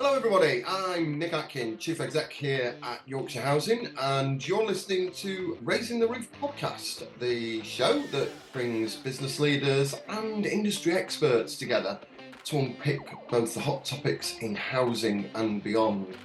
Hello everybody, I'm Nick Atkin, Chief Exec here at Yorkshire Housing, and you're listening to Raising the Roof podcast, the show that brings business leaders and industry experts together to unpick both the hot topics in housing and beyond.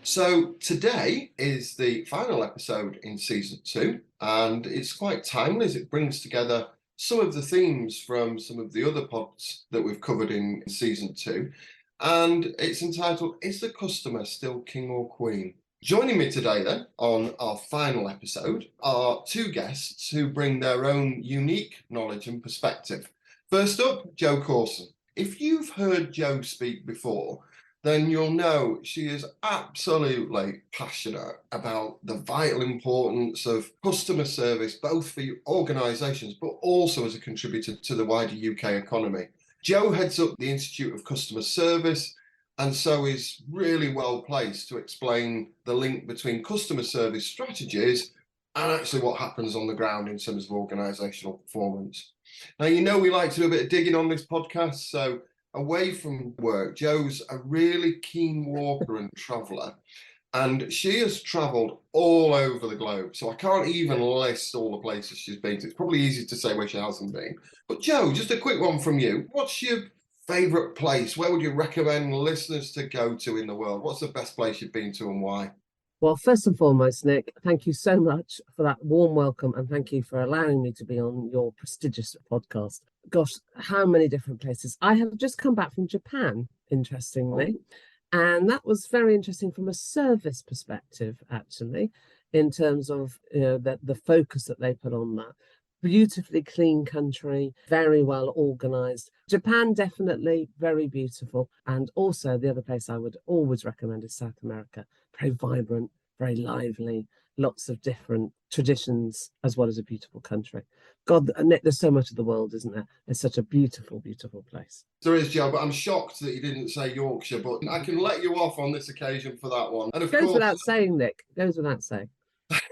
So today is the final episode in season 2, and it's quite timely as it brings together some of the themes from some of the other pods that we've covered in season 2. And it's entitled, Is the Customer Still King or Queen? Joining me today then on our final episode are two guests who bring their own unique knowledge and perspective. First up, Jo Causon. If you've heard Jo speak before, then you'll know she is absolutely passionate about the vital importance of customer service, both for organisations, but also as a contributor to the wider UK economy. Jo heads up the Institute of Customer Service and so is really well placed to explain the link between customer service strategies and actually what happens on the ground in terms of organisational performance. Now, you know we like to do a bit of digging on this podcast, so away from work, Jo's a really keen walker and traveller, and she has travelled all over the globe. So I can't even list all the places she's been to. It's probably easy to say where she hasn't been. But Jo, just a quick one from you. What's your favourite place? Where would you recommend listeners to go to in the world? What's the best place you've been to and why? Well, first and foremost, Nick, thank you so much for that warm welcome and thank you for allowing me to be on your prestigious podcast. Gosh, how many different places. I have just come back from Japan, interestingly, and that was very interesting from a service perspective, actually, in terms of the focus that they put on that. Beautifully clean country, very well organized. Japan, definitely very beautiful. And also the other place I would always recommend is South America. Very vibrant, very lively, lots of different traditions, as well as a beautiful country. God, Nick, there's so much of the world, isn't there? It's such a beautiful, beautiful place. There is, Jo, but I'm shocked that you didn't say Yorkshire, but I can let you off on this occasion for that one. And of Goes course, without saying, Nick. Goes without saying.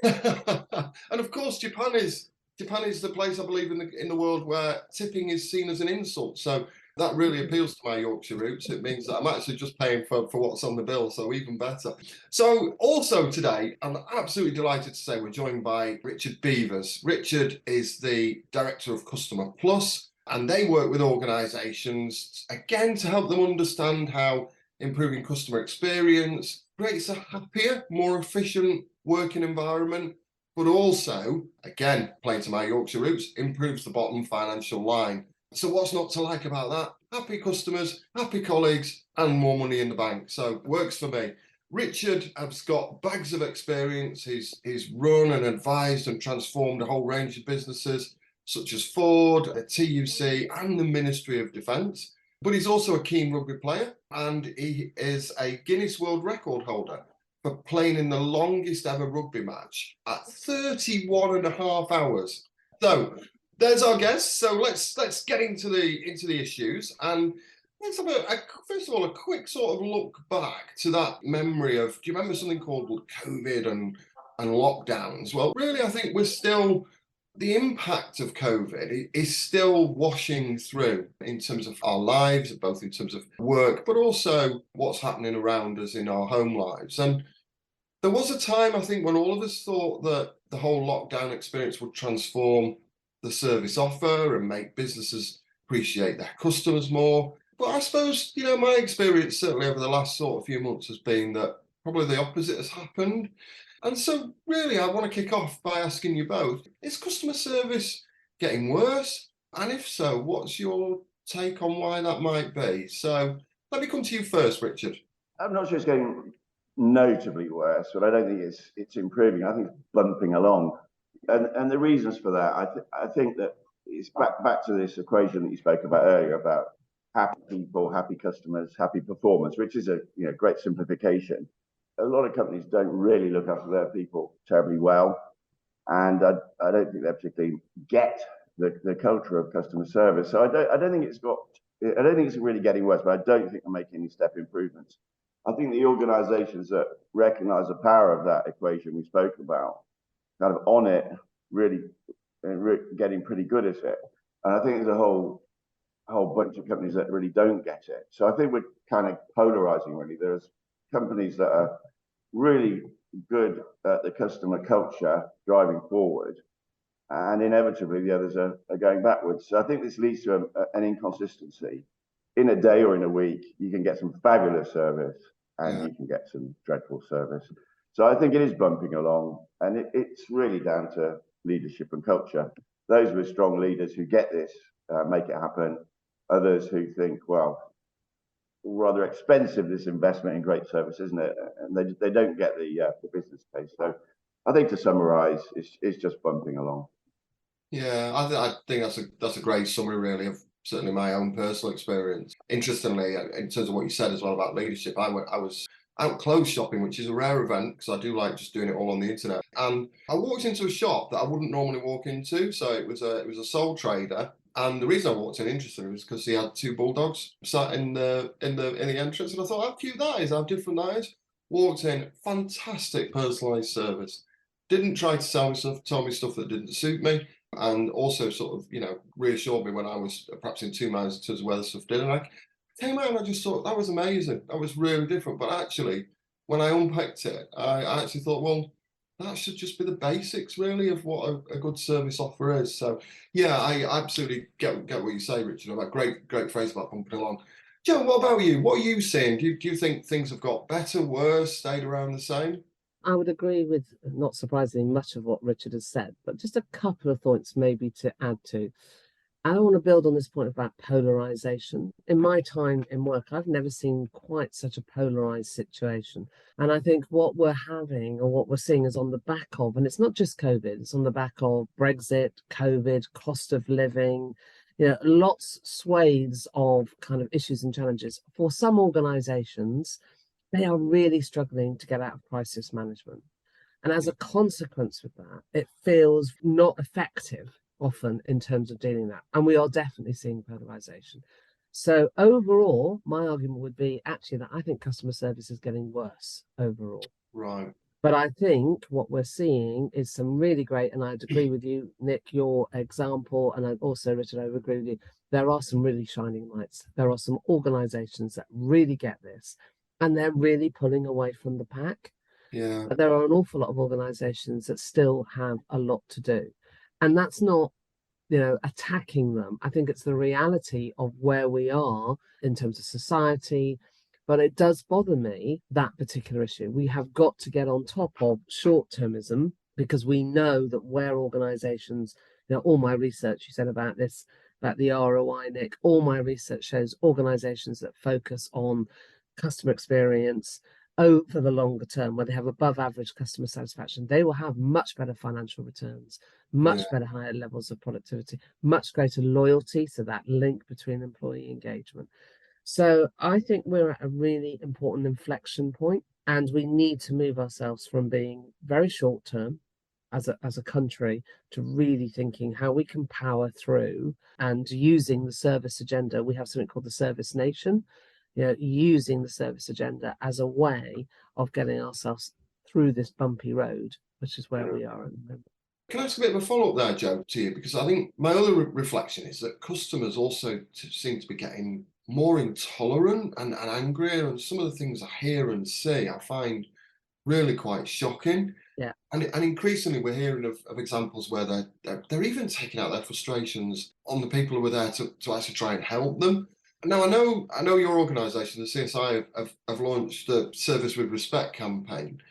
and of course, Japan is the place I believe in the world where tipping is seen as an insult. So that really appeals to my Yorkshire roots. It means that I'm actually just paying for what's on the bill, so even better. So also today, I'm absolutely delighted to say we're joined by Richard Beevers. Richard is the Director of Customer Plus, and they work with organisations, again, to help them understand how improving customer experience creates a happier, more efficient working environment, but also, again, playing to my Yorkshire roots, improves the bottom financial line. So what's not to like about that? Happy customers, happy colleagues, and more money in the bank. So works for me. Richard has got bags of experience. He's run and advised and transformed a whole range of businesses, such as Ford, the TUC, and the Ministry of Defence. But he's also a keen rugby player, and he is a Guinness World Record holder for playing in the longest ever rugby match at 31 and a half hours. So there's our guest. So let's get into the issues, and let's have first of all a quick sort of look back to that memory of, do you remember something called COVID and lockdowns? Well, really, I think the impact of COVID is still washing through in terms of our lives, both in terms of work, but also what's happening around us in our home lives. And there was a time, I think, when all of us thought that the whole lockdown experience would transform the service offer and make businesses appreciate their customers more. But I suppose, my experience certainly over the last sort of few months has been that probably the opposite has happened. And so really, I want to kick off by asking you both, is customer service getting worse? And if so, what's your take on why that might be? So let me come to you first, Richard. I'm not sure it's getting notably worse, but I don't think it's improving. I think it's bumping along. And the reasons for that, I think that it's back to this equation that you spoke about earlier about happy people, happy customers, happy performance, which is a great simplification. A lot of companies don't really look after their people terribly well, and I don't think they particularly get the culture of customer service. So I don't think it's really getting worse, but I don't think they're making any step improvements. I think the organisations that recognise the power of that equation we spoke about, kind of on it, really getting pretty good at it. And I think there's a whole a whole bunch of companies that really don't get it. So I think we're kind of polarizing, really. There's companies that are really good at the customer culture driving forward, and inevitably the others are going backwards. So I think this leads to an inconsistency. In a day or in a week, you can get some fabulous service and you can get some dreadful service. So I think it is bumping along, and it's really down to leadership and culture. Those with strong leaders who get this, make it happen. Others who think, well, rather expensive, this investment in great service, isn't it? And they don't get the business case. So I think to summarise, it's just bumping along. Yeah, I think that's a great summary, really, of certainly my own personal experience. Interestingly, in terms of what you said as well about leadership, I was out clothes shopping, which is a rare event because I do like just doing it all on the internet. And I walked into a shop that I wouldn't normally walk into, so it was a sole trader. And the reason I walked in, interestingly, was because he had two bulldogs sat in the entrance, and I thought, how cute that is, how different that is. Walked in, fantastic personalised service. Didn't try to sell me stuff, tell me stuff that didn't suit me, and also sort of, reassured me when I was perhaps in two minds in terms of where the stuff did. And I came out and I just thought that was amazing. That was really different. But actually, when I unpacked it, I actually thought, well, that should just be the basics, really, of what a good service offer is. So, yeah, I absolutely get what you say, Richard. That great phrase about bumping along. Jo, what about you? What are you seeing? Do you think things have got better, worse, stayed around the same? I would agree with, not surprisingly, much of what Richard has said, but just a couple of thoughts maybe to add to. I don't want to build on this point about polarization. In my time in work, I've never seen quite such a polarized situation. And I think what we're having or what we're seeing is on the back of, and it's not just COVID, it's on the back of Brexit, COVID, cost of living, lots swathes of kind of issues and challenges. For some organizations, they are really struggling to get out of crisis management. And as a consequence of that, it feels not effective often in terms of dealing with that. And we are definitely seeing polarization. So overall, my argument would be actually that I think customer service is getting worse overall. Right. But I think what we're seeing is some really great, and I'd agree with you, Nick, your example, and I'd also, Richard, I would agree with you, there are some really shining lights. There are some organizations that really get this, and they're really pulling away from the pack. Yeah. But there are an awful lot of organizations that still have a lot to do. And that's not, attacking them. I think it's the reality of where we are in terms of society. But it does bother me, that particular issue. We have got to get on top of short-termism, because we know that where organizations, all my research you said about this, about the ROI, Nick, all my research shows organizations that focus on customer experience over the longer term, where they have above average customer satisfaction, they will have much better financial returns, much better higher levels of productivity, much greater loyalty. So that link between employee engagement. So I think we're at a really important inflection point, and we need to move ourselves from being very short term as a country to really thinking how we can power through and using the service agenda. We have something called the Service Nation, using the service agenda as a way of getting ourselves through this bumpy road, which is where we are at the moment. Can I ask a bit of a follow-up there, Jo, to you? Because I think my other reflection is that customers also seem to be getting more intolerant and angrier, and some of the things I hear and see I find really quite shocking. Yeah. And increasingly we're hearing of examples where they're even taking out their frustrations on the people who are there to actually try and help them. Now, I know your organisation, the CSI, have launched the Service with Respect campaign.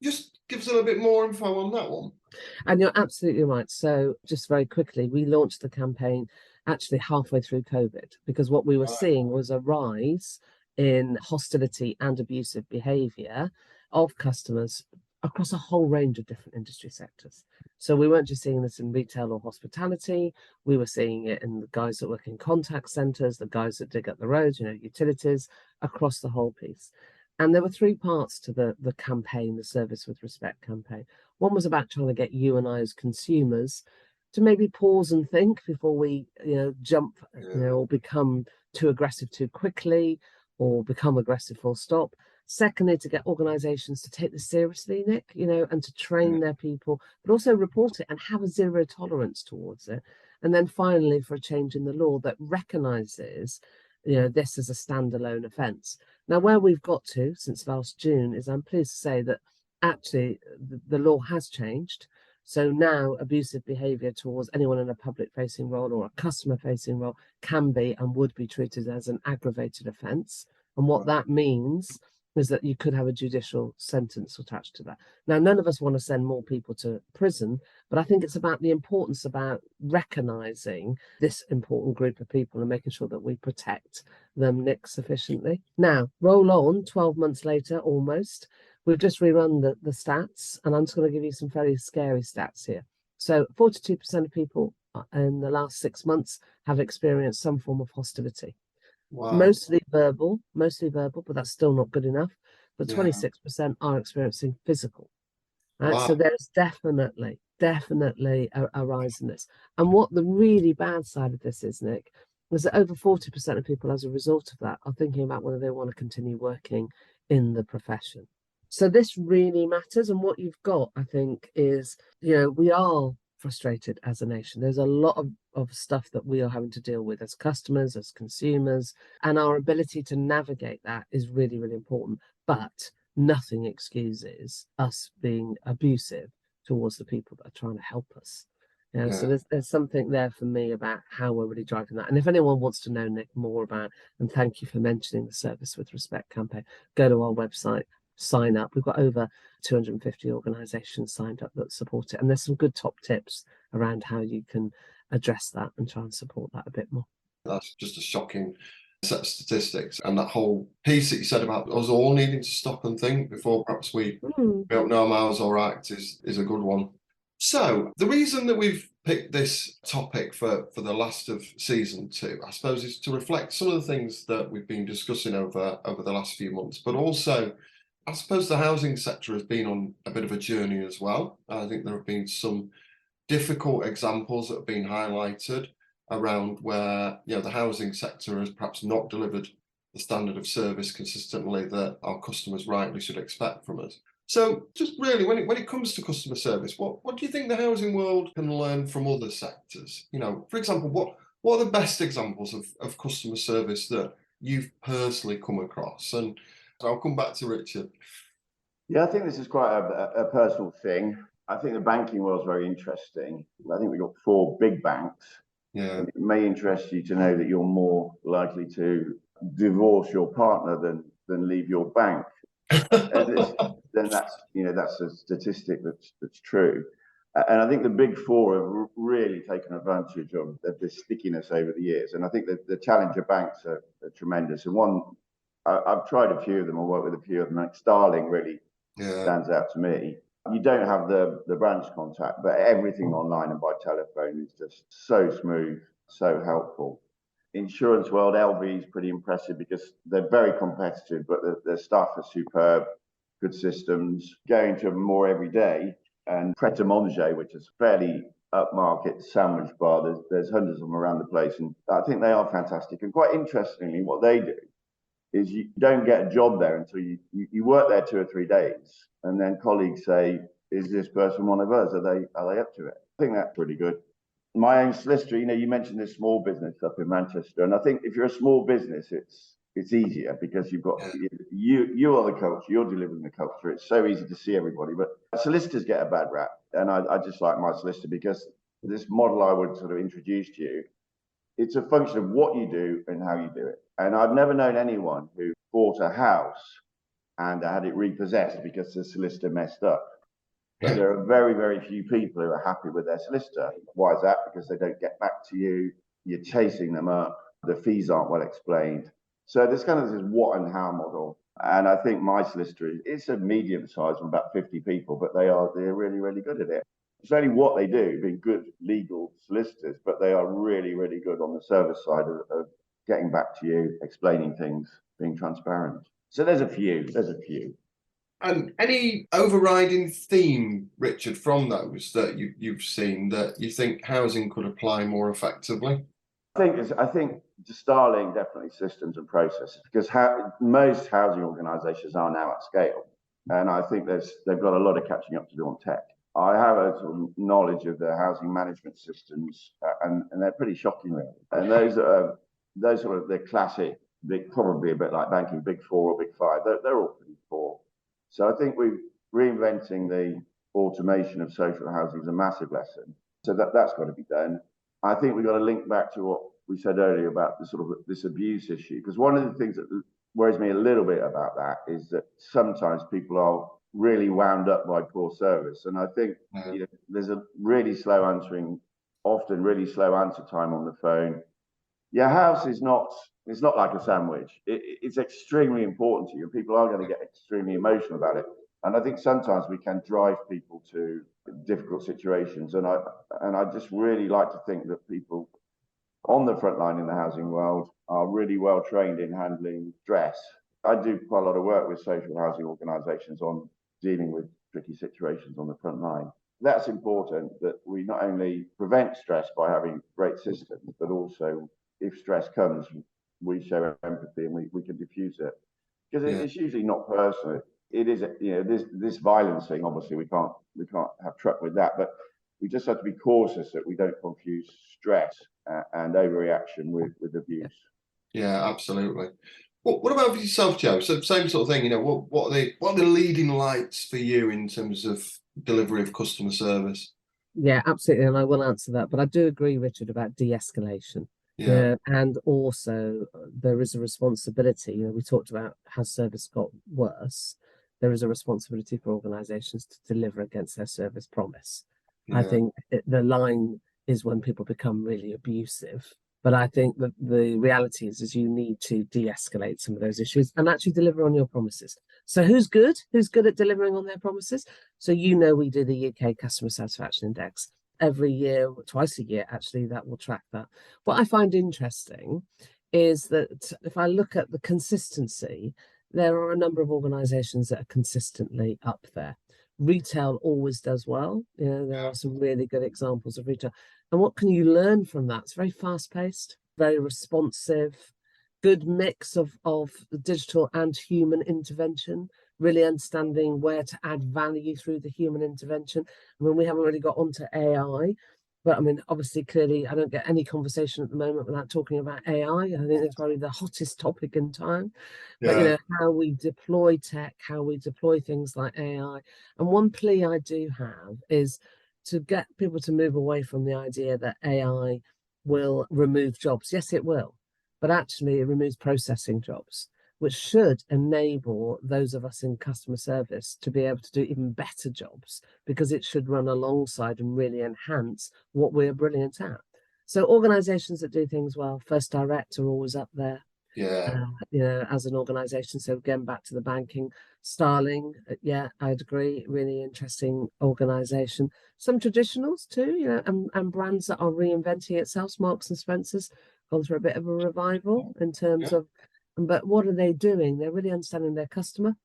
Just give us a little bit more info on that one. And you're absolutely right. So just very quickly, we launched the campaign actually halfway through COVID, because what we were seeing was a rise in hostility and abusive behaviour of customers across a whole range of different industry sectors. So we weren't just seeing this in retail or hospitality, we were seeing it in the guys that work in contact centres, the guys that dig up the roads, utilities, across the whole piece. And there were three parts to the campaign, the Service with Respect campaign. One was about trying to get you and I as consumers to maybe pause and think before we, jump, or become too aggressive too quickly, or become aggressive full stop. Secondly, to get organisations to take this seriously, Nick, and to train their people, but also report it and have a zero tolerance towards it. And then finally, for a change in the law that recognises, this as a standalone offence. Now, where we've got to since last June is I'm pleased to say that actually the law has changed. So now abusive behaviour towards anyone in a public-facing role or a customer-facing role can be and would be treated as an aggravated offence. And what that means is that you could have a judicial sentence attached to that. Now, none of us want to send more people to prison, but I think it's about the importance about recognising this important group of people and making sure that we protect them, Nick, sufficiently. Now, roll on 12 months later, almost. We've just rerun the stats, and I'm just going to give you some very scary stats here. So 42% of people in the last 6 months have experienced some form of hostility. Wow. Mostly verbal, but that's still not good enough. But 26% are experiencing physical. Right? Wow. So there's definitely a rise in this. And what the really bad side of this is, Nick, is that over 40% of people as a result of that are thinking about whether they want to continue working in the profession. So this really matters. And what you've got, I think, is, we are frustrated as a nation. There's a lot of stuff that we are having to deal with as customers, as consumers, and our ability to navigate that is really, really important. But nothing excuses us being abusive towards the people that are trying to help us. So there's something there for me about how we're really driving that. And if anyone wants to know, Nick, more about, and thank you for mentioning the Service with Respect campaign, go to our website, sign up. We've got over 250 organisations signed up that support it. And there's some good top tips around how you can address that and try and support that a bit more. That's just a shocking set of statistics. And that whole piece that you said about us all needing to stop and think before perhaps we open our mouths or act is a good one. So the reason that we've picked this topic for the last of season 2, I suppose, is to reflect some of the things that we've been discussing over the last few months, but also I suppose the housing sector has been on a bit of a journey as well. I think there have been some difficult examples that have been highlighted around where the housing sector has perhaps not delivered the standard of service consistently that our customers rightly should expect from us. So just really, when it comes to customer service, what do you think the housing world can learn from other sectors? For example, what are the best examples of customer service that you've personally come across? And I'll come back to Richard. Yeah, I think this is quite a personal thing. I think the banking world is very interesting. I think we've got 4 big banks. Yeah. It may interest you to know that you're more likely to divorce your partner than leave your bank. Then that's a statistic that's true. And I think the big 4 have really taken advantage of the stickiness over the years. And I think that the challenger banks are tremendous. And I've tried a few of them, I work with a few of them, like Starling really stands out to me. You don't have the branch contact, but everything online and by telephone is just so smooth, so helpful. Insurance world, LV is pretty impressive because they're very competitive, but their staff are superb, good systems. Going to more every day, and Pret a Manger, which is fairly upmarket sandwich bar, there's hundreds of them around the place, and I think they are fantastic. And quite interestingly, what they do is you don't get a job there until you work there 2 or 3 days, and then colleagues say, "Is this person one of us? Are they up to it?" I think that's pretty good. My own solicitor, you mentioned this small business up in Manchester, and I think if you're a small business, it's easier because you've got you are the culture, you're delivering the culture. It's so easy to see everybody, but solicitors get a bad rap, and I just like my solicitor because this model I would sort of introduce to you, it's a function of what you do and how you do it. And I've never known anyone who bought a house and had it repossessed because the solicitor messed up. But there are very, very few people who are happy with their solicitor. Why is that? Because they don't get back to you. You're chasing them up. The fees aren't well explained. So there's kind of this what and how model. And I think my solicitor is a medium size of about 50 people, but they're really, really good at it. It's only what they do, being good legal solicitors, but they are really, really good on the service side of getting back to you, explaining things, being transparent. So there's a few. And any overriding theme, Richard, from those that you've seen that you think housing could apply more effectively? I think Starling definitely systems and processes, because most housing organisations are now at scale, and I think they've got a lot of catching up to do on tech. I have a sort of knowledge of the housing management systems, and they're pretty shocking, really. And those sort of the classic, probably a bit like banking, big four or big five. They're all pretty poor. So I think reinventing the automation of social housing is a massive lesson. So that's got to be done. I think we've got to link back to what we said earlier about the sort of this abuse issue, because one of the things that worries me a little bit about that is that sometimes people are really wound up by poor service. And I think there's a really slow answering, often really slow answer time on the phone. Your house is not, it's not like a sandwich. It's extremely important to you. People are going to get extremely emotional about it. And I think sometimes we can drive people to difficult situations. And I just really like to think that people on the front line in the housing world are really well trained in handling stress. I do quite a lot of work with social housing organisations on dealing with tricky situations on the front line. That's important, that we not only prevent stress by having great systems, but also if stress comes, we show empathy and we can diffuse it. Because it's usually not personal. It is, this violence thing, obviously we can't have truck with that, but we just have to be cautious that we don't confuse stress and overreaction with abuse. Yeah, absolutely. What about for yourself, Jo? So same sort of thing. What are the leading lights for you in terms of delivery of customer service? Yeah, absolutely. And I will answer that. But I do agree, Richard, about de-escalation. Yeah. And also there is a responsibility. We talked about how service got worse. There is a responsibility for organisations to deliver against their service promise. I think the line is when people become really abusive. But I think that the reality is you need to de-escalate some of those issues and actually deliver on your promises. So who's good? Who's good at delivering on their promises? So we do the UK Customer Satisfaction Index every year, twice a year, actually, that will track that. What I find interesting is that if I look at the consistency, there are a number of organisations that are consistently up there. Retail always does well. There are some really good examples of retail. And what can you learn from that? It's very fast-paced, very responsive, good mix of digital and human intervention, really understanding where to add value through the human intervention. I mean, we haven't really got onto AI, but I mean, obviously, clearly, I don't get any conversation at the moment without talking about AI. I think it's probably the hottest topic in time. But, how we deploy tech, how we deploy things like AI. And one plea I do have is to get people to move away from the idea that AI will remove jobs. Yes, it will. But actually, it removes processing jobs, which should enable those of us in customer service to be able to do even better jobs, because it should run alongside and really enhance what we're brilliant at. So organisations that do things well, First Direct are always up there. As an organisation. So again, back to the banking, Starling, I'd agree, really interesting organisation. Some traditionals too, and brands that are reinventing itself. Marks and Spencer's gone through a bit of a revival in terms of, but what are they doing? They're really understanding their customer.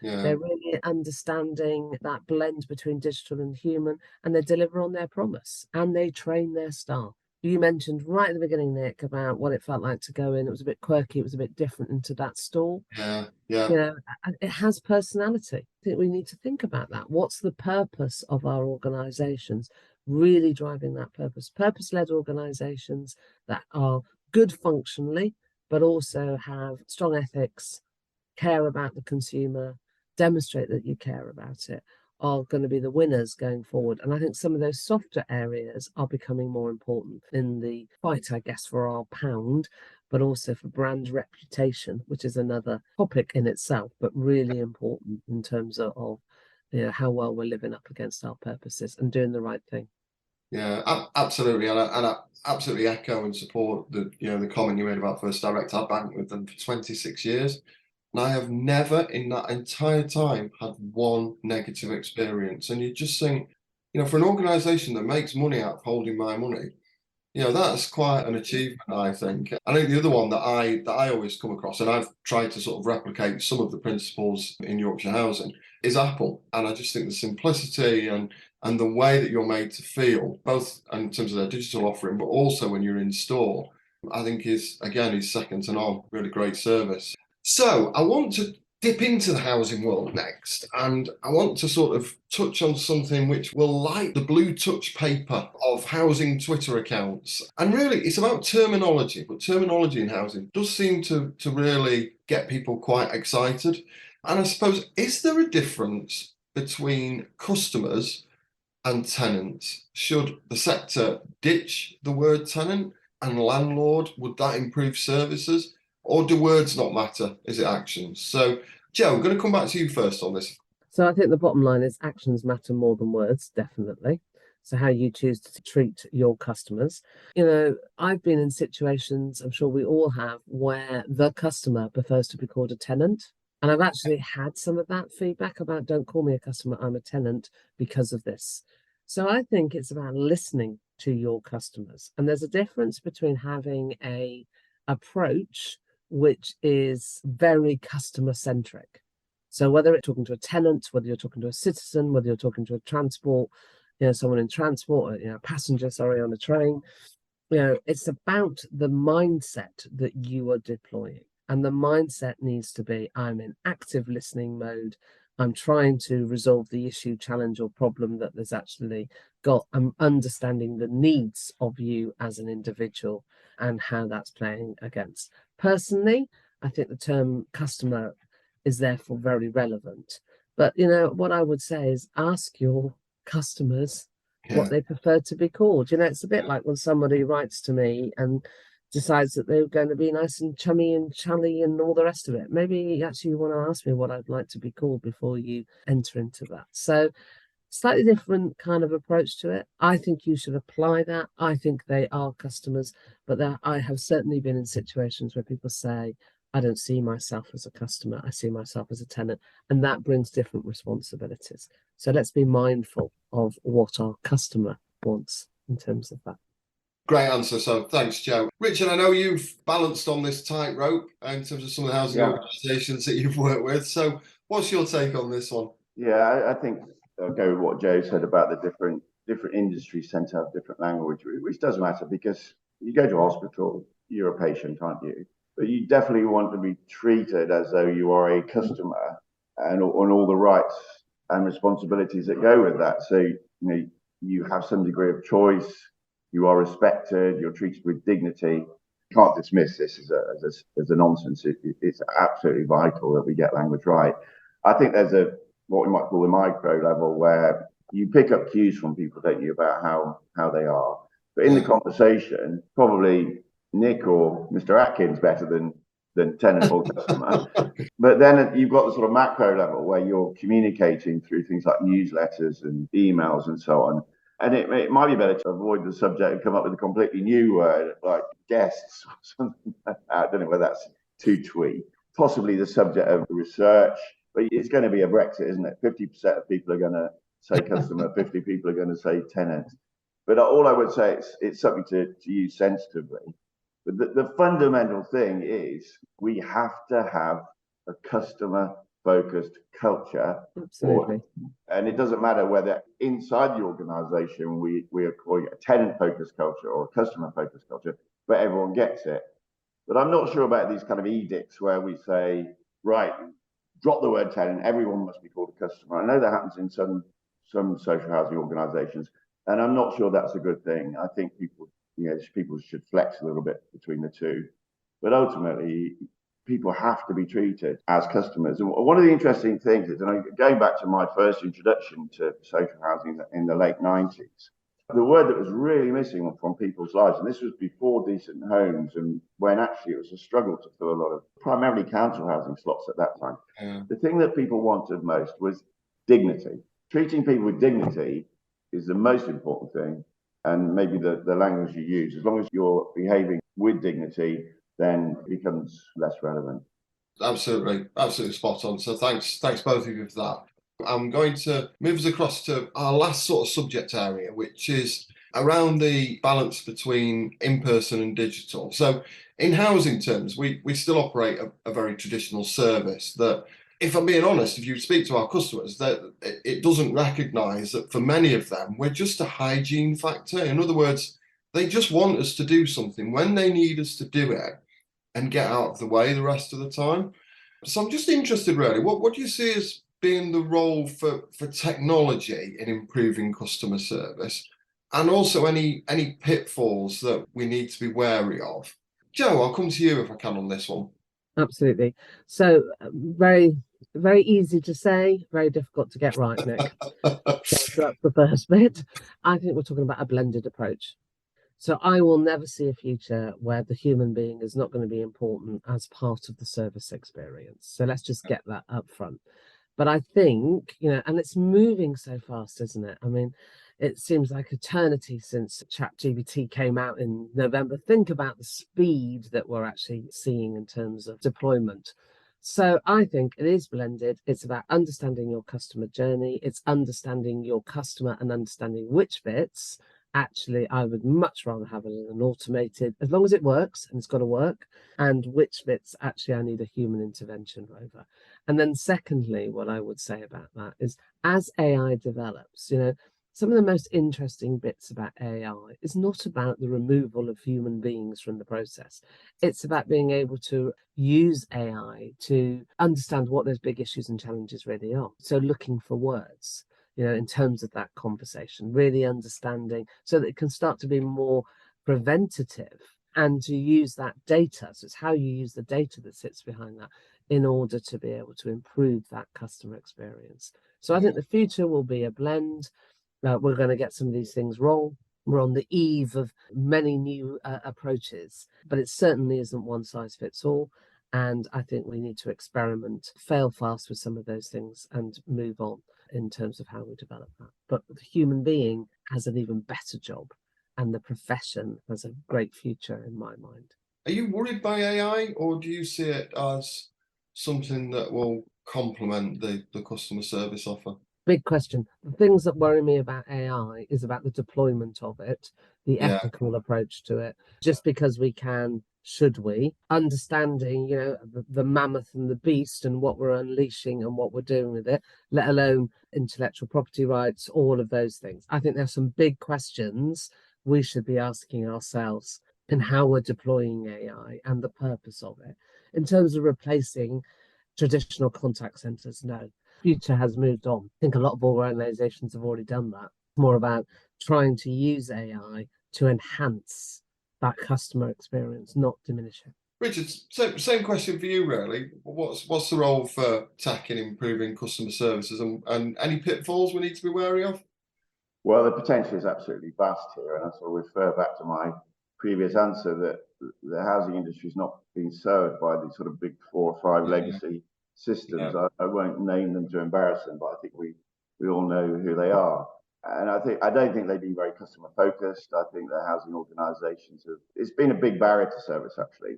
They're really understanding that blend between digital and human, and they deliver on their promise and they train their staff. You mentioned right at the beginning, Nick, about what it felt like to go in. It was a bit quirky. It was a bit different into that store. It has personality. I think we need to think about that. What's the purpose of our organisations? Really driving that purpose. Purpose-led organisations that are good functionally, but also have strong ethics, care about the consumer, demonstrate that you care about it, are going to be the winners going forward. And I think some of those softer areas are becoming more important in the fight, I guess, for our pound, but also for brand reputation, which is another topic in itself, but really important in terms of how well we're living up against our purposes and doing the right thing. Yeah, absolutely, and I absolutely echo and support the comment you made about First Direct. I banked with them for 26 years. And I have never in that entire time had one negative experience. And you just think, for an organisation that makes money out of holding my money, that's quite an achievement, I think. I think the other one that I always come across, and I've tried to sort of replicate some of the principles in Yorkshire Housing, is Apple. And I just think the simplicity and the way that you're made to feel, both in terms of their digital offering, but also when you're in store, I think is second to none. Really great service. So I want to dip into the housing world next, and I want to sort of touch on something which will light the blue touch paper of housing Twitter accounts. And really, it's about terminology, but terminology in housing does seem to really get people quite excited. And I suppose, is there a difference between customers and tenants? Should the sector ditch the word tenant and landlord? Would that improve services? Or do words not matter? Is it actions? So, Jo, I'm going to come back to you first on this. So I think the bottom line is actions matter more than words, definitely. So how you choose to treat your customers. I've been in situations, I'm sure we all have, where the customer prefers to be called a tenant. And I've actually had some of that feedback about, don't call me a customer, I'm a tenant because of this. So I think it's about listening to your customers. And there's a difference between having a approach which is very customer centric. So whether you're talking to a tenant, whether you're talking to a citizen, whether you're talking to a transport, someone in transport, a passenger, on a train, it's about the mindset that you are deploying. And the mindset needs to be, I'm in active listening mode. I'm trying to resolve the issue, challenge, or problem that there's actually got. I'm understanding the needs of you as an individual and how that's playing against. Personally, I think the term customer is therefore very relevant. But, what I would say is ask your customers what they prefer to be called. It's a bit like when somebody writes to me and decides that they're going to be nice and chummy and chally and all the rest of it. Maybe actually you want to ask me what I'd like to be called before you enter into that. So slightly different kind of approach to it. I think you should apply that. I think they are customers, but I have certainly been in situations where people say, I don't see myself as a customer, I see myself as a tenant, and that brings different responsibilities. So let's be mindful of what our customer wants in terms of that. Great answer. So thanks, Jo. Richard, I know you've balanced on this tightrope in terms of some of the housing organisations that you've worked with. So what's your take on this one? Yeah, I think I'll go with what Jo said about the different industries tend to have different language, which does matter because you go to hospital, you're a patient, aren't you? But you definitely want to be treated as though you are a customer and on all the rights and responsibilities that go with that. So, you have some degree of choice, you are respected, you're treated with dignity. You can't dismiss this as a nonsense. It's absolutely vital that we get language right. I think there's what we might call the micro level where you pick up cues from people, don't you, about how they are. But in the conversation, probably Nick or Mr. Atkin's better than tenant or customer. But then you've got the sort of macro level where you're communicating through things like newsletters and emails and so on. And it might be better to avoid the subject and come up with a completely new word like guests or something like that. I don't know whether that's too twee. Possibly the subject of research, but it's going to be a Brexit, isn't it? 50% of people are going to say customer, 50 people are going to say tenant. But all I would say, it's something to use sensitively. But the fundamental thing is we have to have a customer-focused culture. Absolutely. And it doesn't matter whether inside the organization we are calling it a tenant-focused culture or a customer-focused culture, but everyone gets it. But I'm not sure about these kind of edicts where we say, right, drop the word tenant, everyone must be called a customer. I know that happens in some social housing organizations, and I'm not sure that's a good thing. I think people should flex a little bit between the two. But ultimately, people have to be treated as customers. And one of the interesting things is, and going back to my first introduction to social housing in the late 90s, the word that was really missing from people's lives, and this was before decent homes, and when actually it was a struggle to fill a lot of primarily council housing slots at that time. Yeah. The thing that people wanted most was dignity. Treating people with dignity is the most important thing, and maybe the language you use. As long as you're behaving with dignity, then it becomes less relevant. Absolutely spot on. So thanks both of you for that. I'm going to move us across to our last sort of subject area, which is around the balance between in-person and digital. So in housing terms, we still operate a very traditional service that, if I'm being honest, if you speak to our customers, that it doesn't recognise that for many of them, we're just a hygiene factor. In other words, they just want us to do something when they need us to do it and get out of the way the rest of the time. So I'm just interested, really, what do you see as being the role for technology in improving customer service, and also any pitfalls that we need to be wary of? Jo, I'll come to you if I can on this one. Absolutely. So very, very easy to say, very difficult to get right, Nick. So that's the first bit. I think we're talking about a blended approach. So I will never see a future where the human being is not going to be important as part of the service experience. So let's just get that up front. But I think, and it's moving so fast, isn't it? I mean, it seems like eternity since ChatGPT came out in November. Think about the speed that we're actually seeing in terms of deployment. So I think it is blended. It's about understanding your customer journey. It's understanding your customer and understanding which bits. Actually, I would much rather have an automated, as long as it works, and it's got to work, and which bits actually I need a human intervention over. And then secondly, what I would say about that is as AI develops, some of the most interesting bits about AI is not about the removal of human beings from the process. It's about being able to use AI to understand what those big issues and challenges really are. So looking for words, in terms of that conversation, really understanding so that it can start to be more preventative and to use that data. So it's how you use the data that sits behind that in order to be able to improve that customer experience. So I think the future will be a blend. We're going to get some of these things wrong. We're on the eve of many new approaches, but it certainly isn't one size fits all. And I think we need to experiment, fail fast with some of those things and move on in terms of how we develop that. But the human being has an even better job, and the profession has a great future in my mind. Are you worried by AI, or do you see it as something that will complement the customer service offer? Big question. The things that worry me about AI is about the deployment of it, the Yeah. ethical approach to it. Just because we can, should we? Understanding, the mammoth and the beast and what we're unleashing and what we're doing with it, let alone intellectual property rights, all of those things. I think there's some big questions we should be asking ourselves in how we're deploying AI and the purpose of it. In terms of replacing traditional contact centers, no. Future has moved on. I think a lot of organizations have already done that. It's more about trying to use AI to enhance that customer experience, not diminish it. Richard, same question for you, really. What's the role for tech in improving customer services, and any pitfalls we need to be wary of? Well, the potential is absolutely vast here, and I sort of refer back to my previous answer that the housing industry is not being served by these sort of big 4 or 5 legacy systems. Yeah. I won't name them to embarrass them, but I think we all know who they are. And I don't think they've been very customer focused. I think the housing organisations it's been a big barrier to service actually.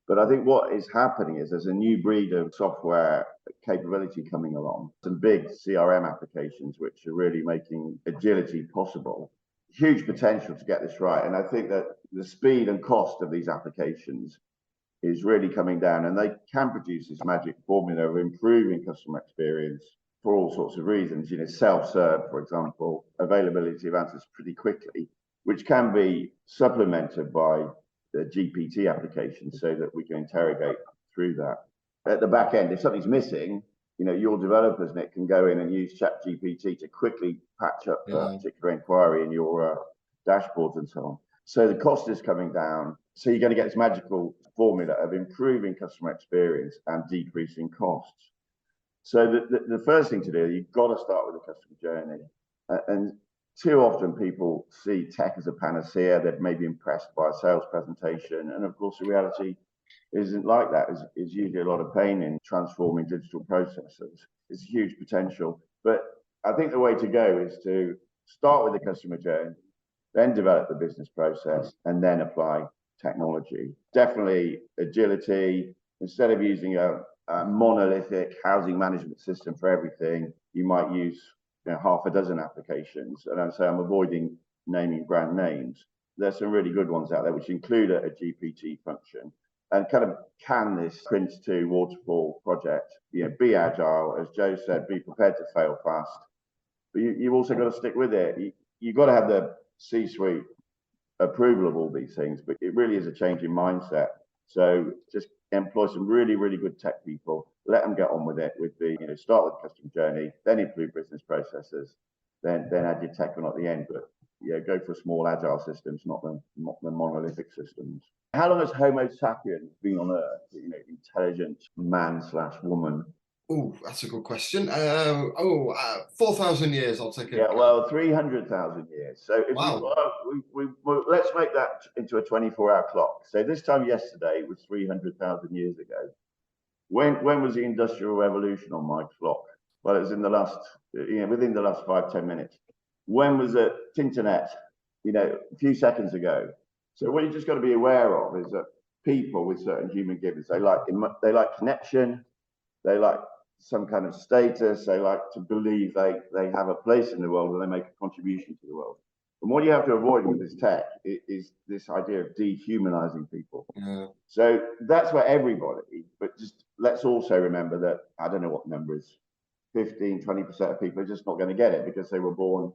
But I think what is happening is there's a new breed of software capability coming along, some big CRM applications which are really making agility possible. Huge potential to get this right. And I think that the speed and cost of these applications is really coming down, and they can produce this magic formula of improving customer experience for all sorts of reasons. Self-serve, for example, availability of answers pretty quickly, which can be supplemented by the GPT application so that we can interrogate through that. At the back end, if something's missing, your developers, Nick, can go in and use ChatGPT to quickly patch up a particular inquiry in your dashboards and so on. So the cost is coming down. So you're going to get this magical formula of improving customer experience and decreasing costs. So the first thing to do, you've got to start with the customer journey. And too often people see tech as a panacea. They're maybe impressed by a sales presentation. And of course, the reality isn't like that. It's usually a lot of pain in transforming digital processes. It's a huge potential. But I think the way to go is to start with the customer journey, then develop the business process, and then apply technology. Definitely agility. Instead of using a monolithic housing management system for everything, you might use half a dozen applications. And I'd say I'm avoiding naming brand names. There's some really good ones out there which include a GPT function and kind of can this Prince 2 waterfall project. Be agile, as Jo said, be prepared to fail fast. But you've also got to stick with it. You've got to have the C-suite approval of all these things, but it really is a change in mindset. So just employ some really, really good tech people let them get on with it, with the, start with the customer journey, then improve business processes, then add your tech on at the end. But go for small agile systems, not the monolithic systems. How long has Homo sapiens been on Earth? Intelligent man/woman. Oh, that's a good question. 4,000 years, I'll take it. Yeah, well, 300,000 years. So if wow. we let's make that into a 24-hour clock. So this time yesterday was 300,000 years ago. When was the Industrial Revolution on my clock? Well, it was in the last, within the last 5-10 minutes. When was the internet? A few seconds ago. So what you just got to be aware of is that people with certain human givens, they like connection, they like some kind of status, they like to believe they have a place in the world and they make a contribution to the world. And what you have to avoid with this tech is this idea of dehumanizing people. Yeah. So that's where everybody, but just let's also remember that, I don't know what the number is, 15-20% of people are just not going to get it because they were born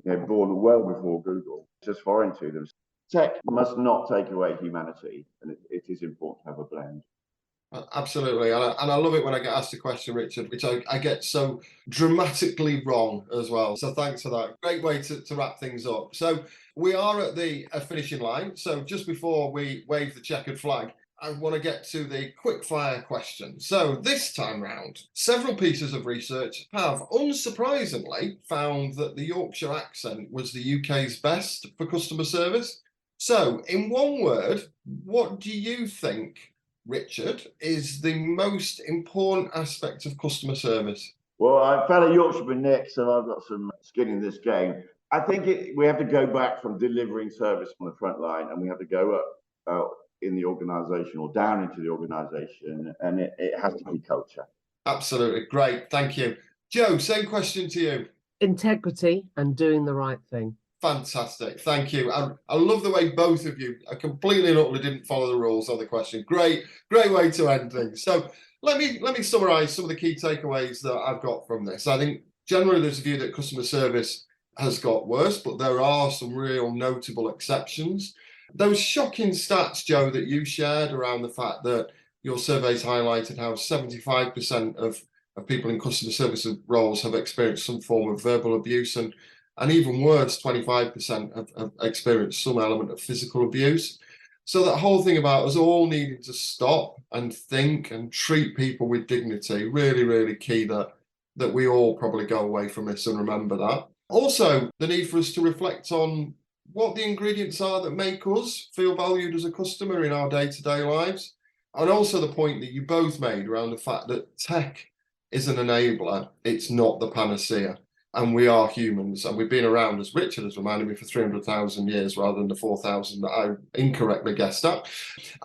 well before Google. It's just foreign to them. Tech must not take away humanity, and it is important to have a blend. Absolutely, and I love it when I get asked a question, Richard, which I get so dramatically wrong as well. So thanks for that. Great way to wrap things up. So we are at the finishing line. So just before we wave the checkered flag, I want to get to the quick fire question. So this time round, several pieces of research have unsurprisingly found that the Yorkshire accent was the UK's best for customer service. So in one word, what do you think, Richard, is the most important aspect of customer service? Well, I'm a fellow Yorkshireman, Nick, so I've got some skin in this game. I think we have to go back from delivering service on the front line, and we have to go up in the organisation or down into the organisation, and it has to be culture. Absolutely. Great. Thank you. Jo, same question to you. Integrity and doing the right thing. Fantastic. Thank you. I love the way both of you completely and utterly didn't follow the rules of the question. Great way to end things. So let me summarize some of the key takeaways that I've got from this. I think generally there's a view that customer service has got worse, but there are some real notable exceptions. Those shocking stats, Jo, that you shared around the fact that your surveys highlighted how 75% of people in customer service roles have experienced some form of verbal abuse, and even worse, 25% have experienced some element of physical abuse. So that whole thing about us all needing to stop and think and treat people with dignity, really, really key that we all probably go away from this and remember that. Also, the need for us to reflect on what the ingredients are that make us feel valued as a customer in our day-to-day lives. And also the point that you both made around the fact that tech is an enabler, it's not the panacea. And we are humans, and we've been around, as Richard has reminded me, for 300,000 years rather than the 4,000 that I incorrectly guessed at.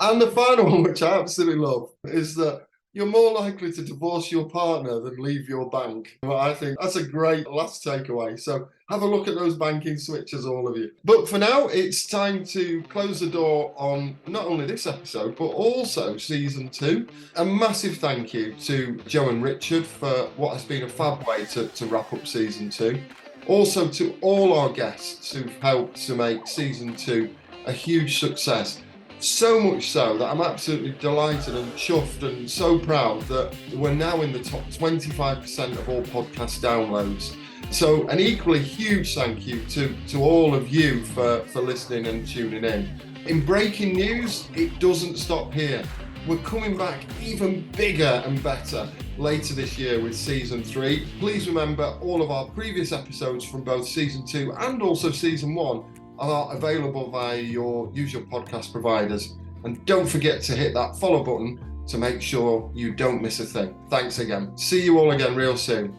And the final one, which I absolutely love, is that you're more likely to divorce your partner than leave your bank. Well, I think that's a great last takeaway. So have a look at those banking switches, all of you. But for now, it's time to close the door on not only this episode, but also season 2. A massive thank you to Jo and Richard for what has been a fab way to wrap up season 2. Also to all our guests who've helped to make season 2 a huge success. So much so that I'm absolutely delighted and chuffed and so proud that we're now in the top 25% of all podcast downloads. So an equally huge thank you to all of you for listening and tuning in. In breaking news, it doesn't stop here. We're coming back even bigger and better later this year with season 3. Please remember all of our previous episodes from both season 2 and also season 1 are available via your usual podcast providers. And don't forget to hit that follow button to make sure you don't miss a thing. Thanks again. See you all again real soon.